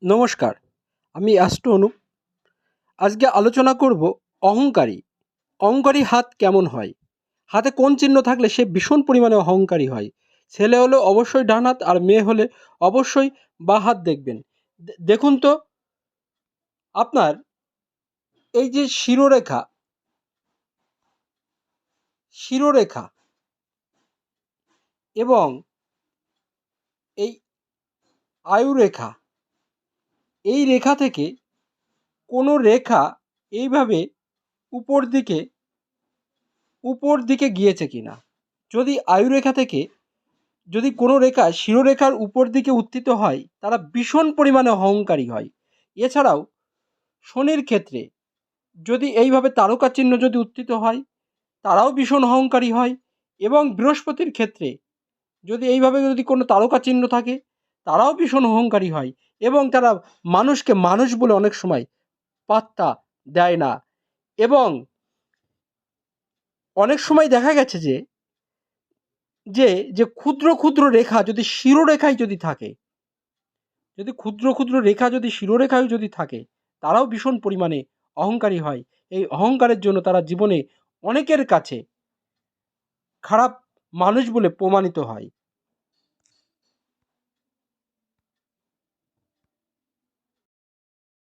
নমস্কার, আমি অ্যাস্ট্রো অনুপ। আজকে আলোচনা করব অহংকারী। অহংকারী হাত কেমন হয়? হাতে কোন চিহ্ন থাকলে সে ভীষণ পরিমাণে অহংকারী হয়? ছেলে হলে অবশ্যই ডান হাত, আর মেয়ে হলে অবশ্যই বাঁ হাত দেখবেন। দেখুন তো, আপনার এই যে শিরোরেখা শিরোরেখা এবং এই আয়ুরেখা, এই রেখা থেকে কোনো রেখা এইভাবে উপর দিকে গিয়েছে কিনা। যদি আয়ুরেখা থেকে যদি কোনো রেখা শিরোরেখার উপর দিকে উত্থিত হয়, তারা ভীষণ পরিমাণে অহংকারী হয়। এছাড়াও শনির ক্ষেত্রে যদি এইভাবে তারকা চিহ্ন যদি উত্থিত হয়, তারাও ভীষণ অহংকারী হয়। এবং বৃহস্পতির ক্ষেত্রে যদি এইভাবে যদি কোনো তারকা চিহ্ন থাকে, তারাও ভীষণ অহংকারী হয়। এবং তারা মানুষকে মানুষ বলে অনেক সময় পাত্তা দেয় না। এবং অনেক সময় দেখা গেছে যে যে যে ক্ষুদ্র ক্ষুদ্র রেখা যদি শিরোরেখায় যদি থাকে, যদি ক্ষুদ্র ক্ষুদ্র রেখা যদি শিরোরেখায় যদি থাকে, তারাও ভীষণ পরিমাণে অহংকারী হয়। এই অহংকারের জন্য তারা জীবনে অনেকের কাছে খারাপ মানুষ বলে প্রমাণিত হয়।